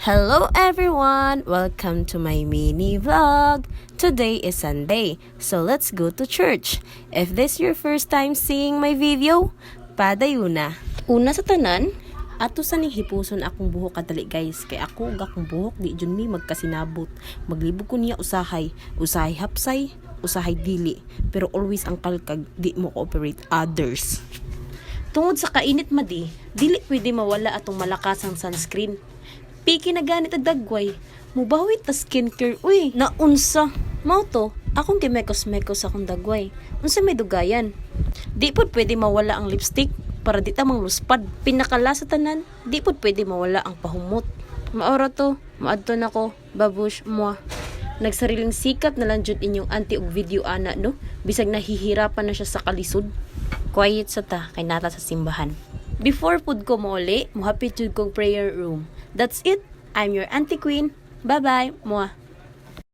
Hello everyone! Welcome to my mini vlog. Today is Sunday, so let's go to church. If this your first time seeing my video, padayon na. Una sa tanan, ato sa ning hipuson akong buhok kadali guys. Kay ako akong buhok di jud mi magkasinabot. Maglibog ko niya usahay hapsay, usahay dili. Pero always ang kalkag di mo cooperate others. Tungod sa kainit madi, dili pwede mawala atong malakasang sunscreen. Piki na ganit ang dagway. Mubawit ta skincare. Uy, naunsa. Mao to, akong gimekos-mekos akong dagway. Unsa may dugayan? Di pod pwede mawala ang lipstick para di ta mangluspad. Pinakala sa tanan, di pod pwede mawala ang pahumot. Maora to, maadto na ko, babush, moi. Nagsariling sikat na lang jud inyong anti og video ana no. Bisag nahihirapan na siya sa kalisod. Quiet sa ta kay nata sa simbahan. Before pud ko mauli, mohapit jud kong prayer room. That's it. I'm your Auntie Queen. Bye-bye. Mwah.